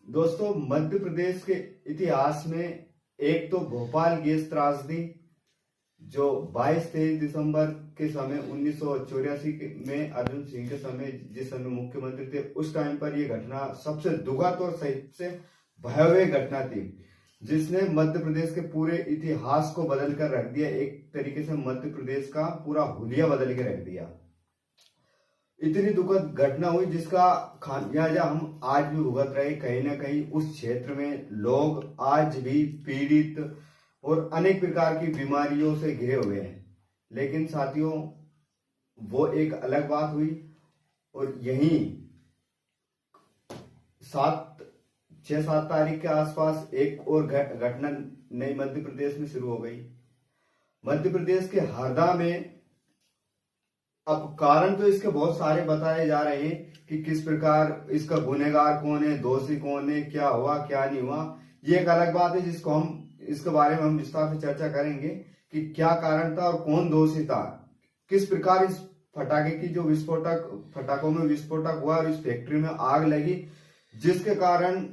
दोस्तों, मध्य प्रदेश के इतिहास में एक तो भोपाल गैस त्रासदी जो 22-23 दिसंबर के समय 1984 में अर्जुन सिंह के समय जिस समय मुख्यमंत्री थे उस टाइम पर यह घटना सबसे दुखद और सबसे भयावह घटना थी, जिसने मध्य प्रदेश के पूरे इतिहास को बदल कर रख दिया। एक तरीके से मध्य प्रदेश का पूरा हुलिया बदल के रख दिया। इतनी दुखद घटना हुई जिसका खामियाजा हम आज भी भुगत रहे। कहीं ना कहीं उस क्षेत्र में लोग आज भी पीड़ित और अनेक प्रकार की बीमारियों से घिरे हुए हैं। लेकिन साथियों, वो एक अलग बात हुई और यहीं 6-7 तारीख के आसपास एक और घटना नई मध्य प्रदेश में शुरू हो गई। मध्य प्रदेश के हरदा में अब कारण तो इसके बहुत सारे बताए जा रहे हैं कि किस प्रकार इसका गुनहगार कौन है, दोषी कौन है, क्या हुआ क्या नहीं हुआ। ये एक अलग बात है जिसको हम इसके बारे में हम विस्तार से चर्चा करेंगे कि क्या कारण था और कौन दोषी था, किस प्रकार इस फटाके की जो फटाकों में विस्फोटक हुआ और इस फैक्ट्री में आग लगी, जिसके कारण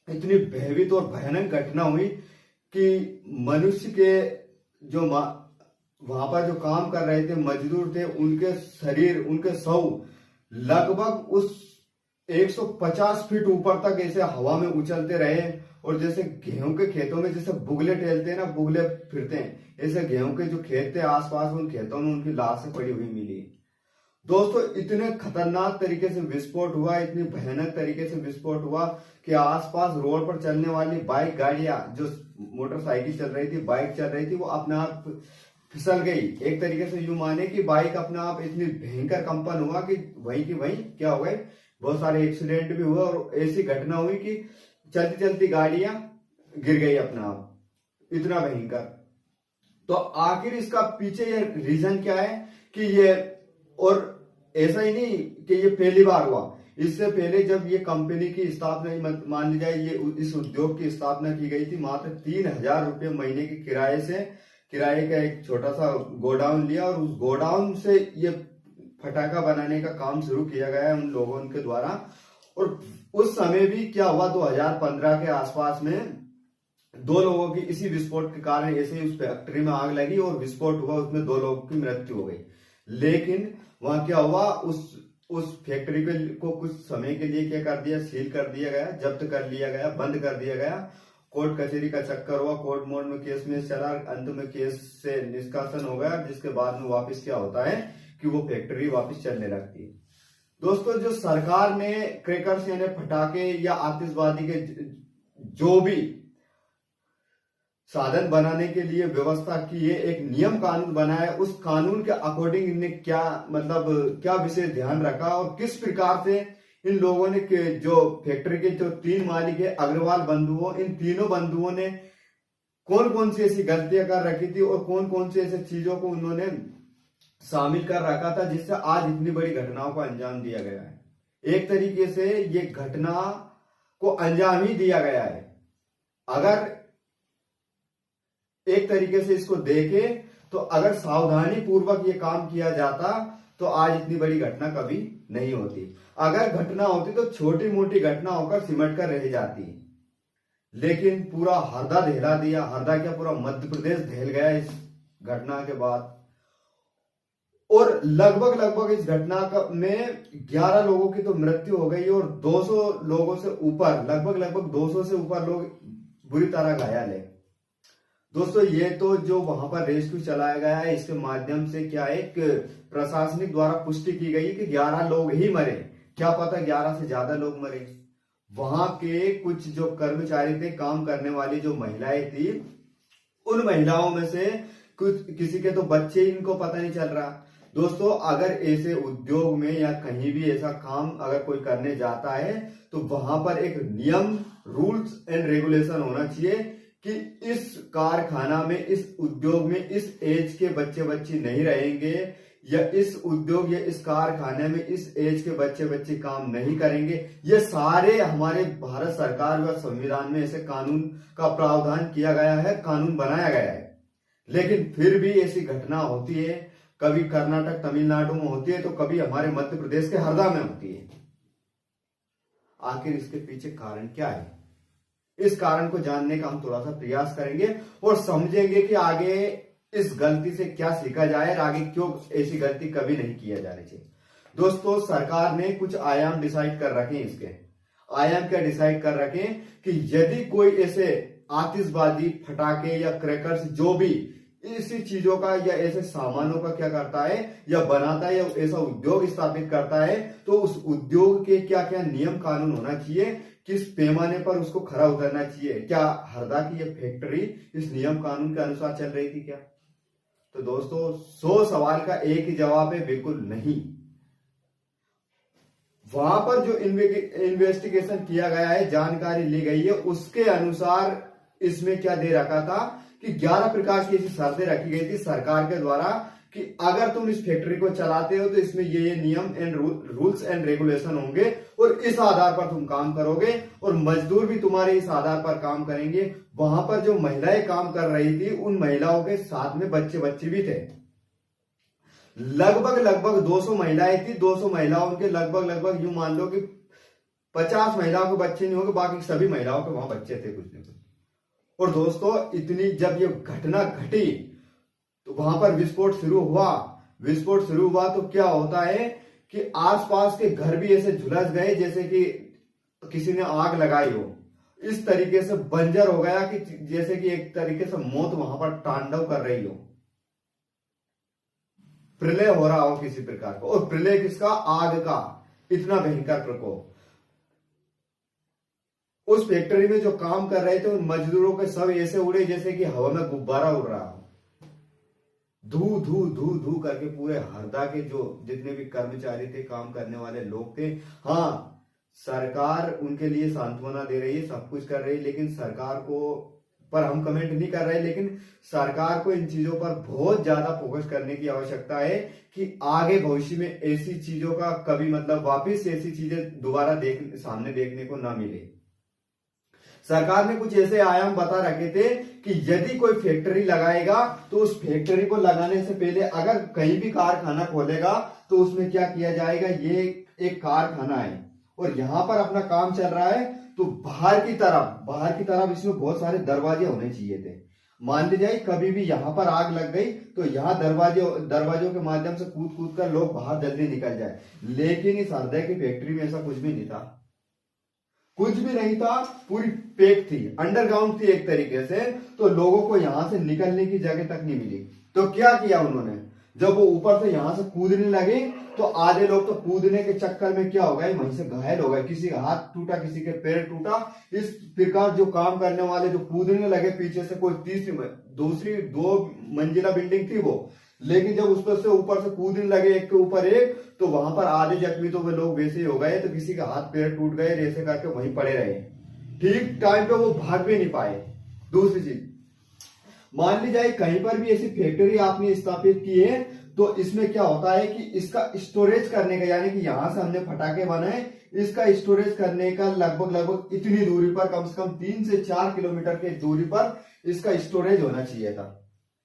इतनी भयभीत और भयानक घटना हुई कि मनुष्य के जो वहां पर जो काम कर रहे थे मजदूर थे, उनके शरीर, उनके शव लगभग उस 150 फीट ऊपर तक ऐसे हवा में उछलते रहे। और जैसे गेहूं के खेतों में जैसे बुगले टहलते हैं ना, बुगले फिरते हैं, ऐसे गेहूं के जो खेत थे आसपास उन खेतों में उनकी लाशें पड़ी हुई मिली। दोस्तों, इतने खतरनाक तरीके से विस्फोट हुआ, इतनी भयानक तरीके से विस्फोट हुआ कि आसपास रोड पर चलने वाली बाइक गाड़ियां, जो मोटरसाइकिल चल रही थी, बाइक चल रही थी, वो अपने आप फिसल गई। एक तरीके से यूं माने कि बाइक अपने आप इतनी भयंकर कंपन हुआ कि वहीं की वहीं क्या हो गए, बहुत सारे एक्सीडेंट भी हुए और ऐसी घटना हुई कि चलती चलती गाड़ियां गिर गई अपने आप, इतना भयंकर। तो आखिर इसका पीछे ये रीजन क्या है कि ये, और ऐसा ही नहीं कि ये पहली बार हुआ, इससे पहले जब ये कंपनी की स्थापना, मान ली जाए ये इस उद्योग की स्थापना की गई थी, मात्र 3,000 रुपये महीने के किराए का एक छोटा सा गोडाउन लिया और उस गोडाउन से ये फटाका बनाने का काम शुरू किया गया है उन लोगों के द्वारा। और उस समय भी क्या हुआ, 2015 के आसपास में 2 लोगों की इसी विस्फोट के कारण ऐसे ही उस फैक्ट्री में आग लगी और विस्फोट हुआ, उसमें 2 लोगों की मृत्यु हो गई। लेकिन वहां क्या हुआ, उस फैक्ट्री को कुछ समय के लिए क्या कर दिया, सील कर दिया गया, जब्त कर लिया गया, बंद कर दिया गया। कोर्ट कचहरी का चक्कर हुआ, कोर्ट मोड में केस में चला, अंत में केस से निष्कासन हो गया, जिसके बाद में वापस क्या होता है कि वो फैक्ट्री वापस चलने लगती है। दोस्तों, जो सरकार ने क्रैकर्स यानी फटाके या आतिशबाजी के जो भी साधन बनाने के लिए व्यवस्था की है, एक नियम कानून बनाया, उस कानून के अकॉर्डिंग इन्हें क्या विशेष ध्यान रखा और किस प्रकार से इन लोगों ने जो फैक्ट्री के जो 3 मालिक है अग्रवाल बंधुओं, इन तीनों बंधुओं ने कौन कौन सी ऐसी गलतियां कर रखी थी और कौन कौन सी ऐसी चीजों को उन्होंने शामिल कर रखा था जिससे आज इतनी बड़ी घटनाओं को अंजाम दिया गया है। एक तरीके से ये घटना को अंजाम ही दिया गया है। अगर एक तरीके से इसको देखे तो अगर सावधानी पूर्वक ये काम किया जाता तो आज इतनी बड़ी घटना कभी नहीं होती। अगर घटना होती तो छोटी मोटी घटना होकर सिमट कर रह जाती, लेकिन पूरा हरदा दहला दिया। हरदा क्या, पूरा मध्य प्रदेश दहल गया इस घटना के बाद। और लगभग इस घटना में 11 लोगों की तो मृत्यु हो गई और 200 लोगों से ऊपर, लगभग 200 से ऊपर लोग बुरी तरह घायल है। दोस्तों, ये तो जो वहां पर रेस्क्यू चलाया गया है, इसके माध्यम से क्या एक प्रशासनिक द्वारा पुष्टि की गई कि 11 लोग ही मरे, क्या पता 11 से ज्यादा लोग मरे। वहां के कुछ जो कर्मचारी थे, काम करने वाली जो महिलाएं थी, उन महिलाओं में से किसी के तो बच्चे, इनको पता नहीं चल रहा। दोस्तों, अगर ऐसे उद्योग में या कहीं भी ऐसा काम अगर कोई करने जाता है तो वहां पर एक नियम, रूल्स एंड रेगुलेशन होना चाहिए कि इस कारखाना में, इस उद्योग में इस एज के बच्चे नहीं रहेंगे, या इस उद्योग या इस कारखाने में इस एज के बच्चे काम नहीं करेंगे। ये सारे हमारे भारत सरकार व संविधान में ऐसे कानून का प्रावधान किया गया है, कानून बनाया गया है। लेकिन फिर भी ऐसी घटना होती है, कभी कर्नाटक तमिलनाडु में होती है तो कभी हमारे मध्य प्रदेश के हरदा में होती है। आखिर इसके पीछे कारण क्या है। इस कारण को जानने का हम थोड़ा सा प्रयास करेंगे और समझेंगे कि आगे इस गलती से क्या सीखा जाए और आगे क्यों ऐसी गलती कभी नहीं किया जानी चाहिए। दोस्तों, सरकार ने कुछ आयाम डिसाइड कर रखे हैं। इसके आयाम क्या डिसाइड कर रखे हैं कि यदि कोई ऐसे आतिशबाजी, फटाके या क्रैकर्स जो भी इसी चीजों का या ऐसे सामानों का क्या करता है या बनाता है या ऐसा उद्योग स्थापित करता है, तो उस उद्योग के क्या क्या नियम कानून होना चाहिए, किस पैमाने पर उसको खरा उतरना चाहिए। क्या हरदा की ये फैक्ट्री इस नियम कानून के अनुसार चल रही थी क्या? तो दोस्तों, 100 सवाल का एक ही जवाब है, बिल्कुल नहीं। वहां पर जो इन्वेस्टिगेशन किया गया है, जानकारी ली गई है, उसके अनुसार इसमें क्या दे रखा था कि 11 प्रकार की ऐसी शर्तें रखी गई थी सरकार के द्वारा कि अगर तुम इस फैक्ट्री को चलाते हो तो इसमें ये नियम एंड रूल्स एंड रेगुलेशन होंगे और इस आधार पर तुम काम करोगे और मजदूर भी तुम्हारे इस आधार पर काम करेंगे। वहां पर जो महिलाएं काम कर रही थी, उन महिलाओं के साथ में बच्चे भी थे। लगभग 200 महिलाएं थी। 200 महिलाओं के लगभग यूं मान लो कि 50 महिलाओं के बच्चे नहीं होंगे, बाकी सभी महिलाओं के वहां बच्चे थे कुछ नहीं कुछ। और दोस्तों, इतनी जब ये घटना घटी तो वहां पर विस्फोट शुरू हुआ तो क्या होता है कि आसपास के घर भी ऐसे झुलस गए जैसे कि किसी ने आग लगाई हो। इस तरीके से बंजर हो गया कि जैसे कि एक तरीके से मौत वहां पर तांडव कर रही हो, प्रलय हो रहा हो किसी प्रकार का। और प्रलय किसका? आग का। इतना भयंकर प्रकोप। उस फैक्ट्री में जो काम कर रहे थे उन मजदूरों के सब ऐसे उड़े जैसे कि हवा में गुब्बारा उड़ रहा हो। धू धू धू धू करके पूरे हरदा के जो जितने भी कर्मचारी थे, काम करने वाले लोग थे, हाँ, सरकार उनके लिए सांत्वना दे रही है, सब कुछ कर रही है, लेकिन सरकार को पर हम कमेंट नहीं कर रहे, लेकिन सरकार को इन चीजों पर बहुत ज्यादा फोकस करने की आवश्यकता है कि आगे भविष्य में ऐसी चीजों का कभी मतलब वापस ऐसी चीजें दोबारा सामने देखने को ना मिले। सरकार ने कुछ ऐसे आयाम बता रखे थे कि यदि कोई फैक्ट्री लगाएगा तो उस फैक्ट्री को लगाने से पहले अगर कहीं भी कारखाना खोलेगा तो उसमें क्या किया जाएगा, ये एक कारखाना है और यहां पर अपना काम चल रहा है तो बाहर की तरफ इसमें बहुत सारे दरवाजे होने चाहिए थे। मान लीजिए कभी भी यहां पर आग लग गई तो यहां दरवाजों के माध्यम से कूद कर लोग बाहर जल्दी निकल जाए। लेकिन इस हृदय की फैक्ट्री में ऐसा कुछ भी नहीं था, कुछ भी नहीं था। पूरी पैक थी, अंडरग्राउंड थी एक तरीके से, तो लोगों को यहां से निकलने की जगह तक नहीं मिली। तो क्या किया उन्होंने, जब वो ऊपर से यहां से कूदने लगे तो आधे लोग तो कूदने के चक्कर में क्या हो गए, वहीं से घायल हो गए। किसी का हाथ टूटा, किसी के पैर टूटा। इस प्रकार जो काम करने वाले जो कूदने लगे पीछे से, कोई दूसरी 2 मंजिला बिल्डिंग थी वो, लेकिन जब उस पर से ऊपर से कूदने लगे एक के ऊपर एक, तो वहां पर आधे जख्मी तो वे लोग वैसे ही हो गए, तो किसी का हाथ पैर टूट गए, ऐसे करके वहीं पड़े रहे। ठीक टाइम पे वो भाग भी नहीं पाए। दूसरी चीज, मान ली जाए कहीं पर भी ऐसी फैक्ट्री आपने स्थापित की है तो इसमें क्या होता है कि इसका स्टोरेज करने का, यानी कि यहां से हमने फटाके बनाए, इसका स्टोरेज करने का लगभग इतनी दूरी पर, कम से कम 3 से 4 किलोमीटर की दूरी पर इसका स्टोरेज होना चाहिए था।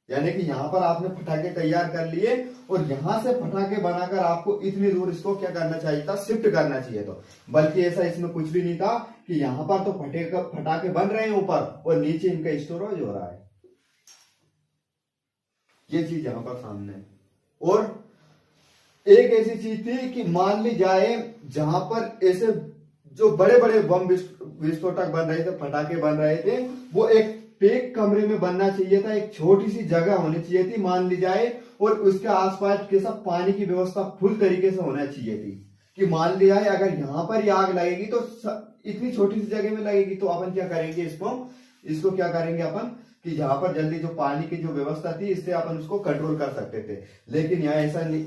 यानी कि यहां पर आपने फटाके तैयार कर लिए और यहां से फटाके बनाकर आपको इतनी दूर इसको क्या करना चाहिए था, शिफ्ट करना चाहिए था। बल्कि ऐसा इसमें कुछ भी नहीं था कि यहां पर तो फटाके बन रहे हैं ऊपर और नीचे इनका स्टोरेज हो रहा है। ये चीज यहां पर सामने है। और एक ऐसी चीज थी कि मान ली जाए जहां पर ऐसे जो बड़े बड़े बम विस्फोटक बन रहे थे, फटाके बन रहे थे, वो एक पैक कमरे में बनना चाहिए था, एक छोटी सी जगह होनी चाहिए थी मान ली जाए, और उसके आसपास के सब पानी की व्यवस्था फुल तरीके से होना चाहिए थी कि मान लिया है अगर यहां पर ही आग लगेगी तो इतनी छोटी सी जगह में लगेगी, तो अपन क्या करेंगे, इसको क्या करेंगे अपन कि जहां पर जल्दी जो पानी की जो व्यवस्था थी इससे अपन उसको कंट्रोल कर सकते थे। लेकिन यहाँ ऐसा नहीं,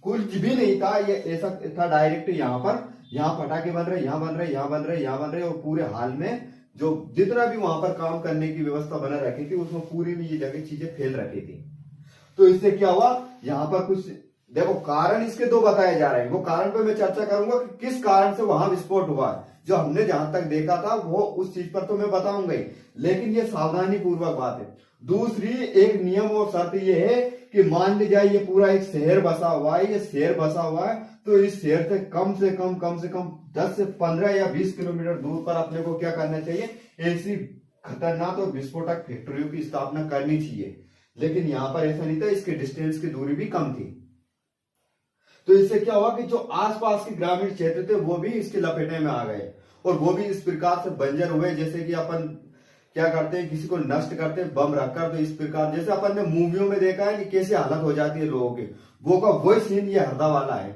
कुछ भी नहीं था, ये ऐसा था डायरेक्ट यहाँ फटाके बन रहे, यहाँ बन रहे, यहाँ बन रहे, यहाँ बन रहे, और पूरे हाल में जो जितना भी वहां पर काम करने की व्यवस्था बना रखी थी उसमें पूरी में ये जगह चीजें फैल रखी थी। तो इससे क्या हुआ, यहाँ पर कुछ देखो कारण इसके दो बताए जा रहे हैं, वो कारण पे मैं चर्चा करूंगा कि किस कारण से वहां विस्फोट हुआ है। जो हमने जहां तक देखा था वो उस चीज पर तो मैं बताऊंगा ही, लेकिन ये सावधानी पूर्वक बात है। दूसरी एक नियम और शर्त ये है कि मान लीजिए ये पूरा एक शहर बसा हुआ है, ये शहर बसा हुआ है, तो इस शहर से कम से कम 10 से 15 या 20 किलोमीटर दूर पर अपने को क्या करना चाहिए, ऐसी खतरनाक और विस्फोटक फैक्ट्रियों की स्थापना करनी चाहिए। लेकिन यहां पर ऐसा नहीं था, इसके डिस्टेंस की दूरी भी कम थी। तो इससे क्या हुआ कि जो आसपास के ग्रामीण क्षेत्र थे वो भी इसके लपेटे में आ गए, और वो भी इस प्रकार से बंजर हुए जैसे कि अपन क्या करते हैं, किसी को नष्ट करते हैं बम रखकर। तो इस प्रकार जैसे अपन ने मूवियों में देखा है कि कैसे हालत हो जाती है लोगों की, वो का वही सीन ये हरदा वाला है,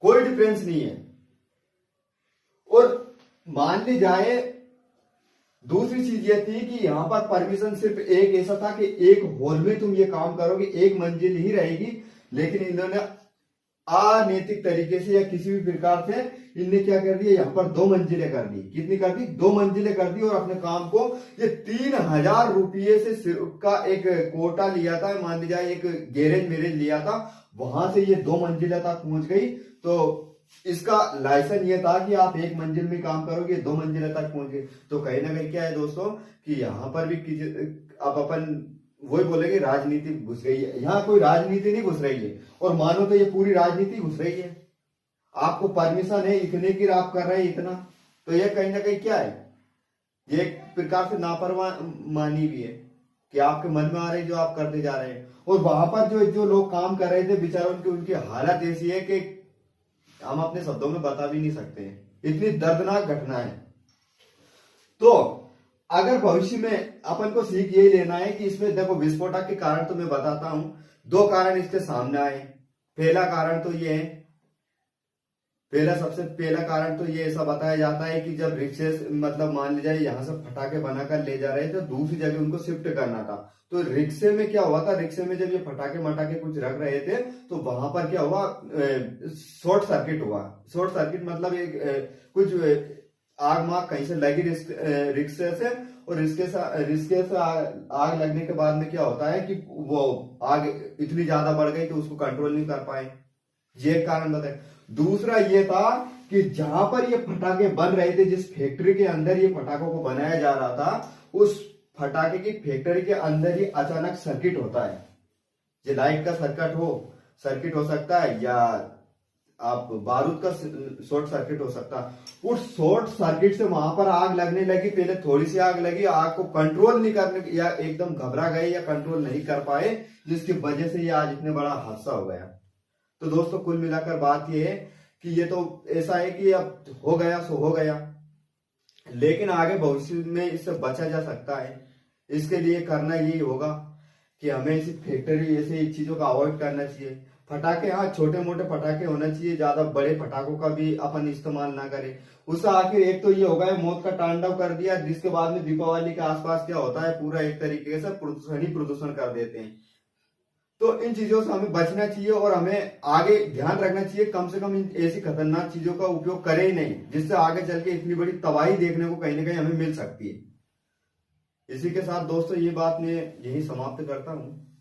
कोई डिफरेंस नहीं है। और मान ली जाए दूसरी चीज ये थी कि यहां पर परमिशन सिर्फ एक ऐसा था कि एक हॉल में तुम ये काम करोगे, एक मंजिल ही रहेगी, लेकिन इन्होंने अनैतिक तरीके से या किसी भी प्रकार से इनने क्या कर दिया, यहाँ पर 2 मंजिलें कर दी। कितनी कर दी? 2 मंजिलें कर दी। और अपने काम को ये 3000 रुपये से सिर्फ का एक कोटा लिया था, मान लीजिए एक गैरेज मैरेज लिया था, वहां से ये 2 मंजिलें तक पहुंच गई। तो इसका लाइसेंस ये था कि आप एक मंजिल में काम करोगे, 2 मंजिलें तक पहुंच गए। तो कहीं ना कहीं क्या है दोस्तों कि यहाँ पर भी अब अपन वही बोलेंगे राजनीति घुस गई है। यहाँ कोई राजनीति नहीं घुस रही है, और मानो तो ये पूरी राजनीति घुस रही है। आपको परमिशन है इतने की, आप कर रहे हैं इतना, तो ये कहीं ना कहीं क्या है, ये एक प्रकार से नापरवाही भी है कि आपके मन में आ रही जो आप करते जा रहे हैं। और वहां पर जो लोग काम कर रहे थे बेचारों की, उनकी हालत ऐसी है कि हम अपने शब्दों में बता भी नहीं सकते हैं, इतनी दर्दनाक घटना है। तो अगर भविष्य में अपन को सीख यही लेना है कि इसमें देखो विस्फोटक के कारण तो मैं बताता हूं, 2 कारण इसके सामने आए। पहला कारण तो ये है, सबसे पहला कारण तो ये ऐसा बताया जाता है कि जब रिक्शे मतलब मान लीजिए यहाँ से फटाके बनाकर ले जा रहे थे, तो दूसरी जगह उनको शिफ्ट करना था। तो रिक्शे में क्या हुआ था, रिक्शे में जब ये फटाके मटाके कुछ रख रहे थे, तो वहां पर क्या हुआ, शॉर्ट सर्किट हुआ। शॉर्ट सर्किट मतलब एक कुछ आग माग कहीं से लगी रिक्शे से, और रिक्शे से आग लगने के बाद में क्या होता है कि वो आग इतनी ज्यादा बढ़ गई कि उसको कंट्रोल नहीं कर पाए। ये कारण बताए। दूसरा ये था कि जहां पर ये फटाके बन रहे थे, जिस फैक्ट्री के अंदर ये पटाखों को बनाया जा रहा था, उस फटाके की फैक्ट्री के अंदर ही अचानक सर्किट होता है। ये लाइट का सर्किट हो सकता है, या आप बारूद का शॉर्ट सर्किट हो सकता है। उस शॉर्ट सर्किट से वहां पर आग लगने लगी। पहले थोड़ी सी आग लगी, आग को कंट्रोल नहीं करने, या एकदम घबरा गए या कंट्रोल नहीं कर पाए, जिसकी वजह से ये आज इतने बड़ा हादसा हो गया। तो दोस्तों कुल मिलाकर बात ये है कि ये तो ऐसा है कि अब हो गया सो हो गया, लेकिन आगे भविष्य में इससे बचा जा सकता है। इसके लिए करना यही होगा कि हमें ऐसी फैक्ट्री ऐसी चीजों का अवॉइड करना चाहिए। फटाके हाँ छोटे मोटे फटाके होना चाहिए, ज्यादा बड़े फटाकों का भी अपन इस्तेमाल ना करें। उससे आखिर एक तो ये होगा मौत का तांडव कर दिया, जिसके बाद में दीपावली के आसपास क्या होता है, पूरा एक तरीके से प्रदूषण कर देते हैं। तो इन चीजों से हमें बचना चाहिए, और हमें आगे ध्यान रखना चाहिए कम से कम ऐसी खतरनाक चीजों का उपयोग करें ही नहीं, जिससे आगे चल के इतनी बड़ी तबाही देखने को कहीं ना कहीं हमें मिल सकती है। इसी के साथ दोस्तों ये बात मैं यही समाप्त करता हूँ।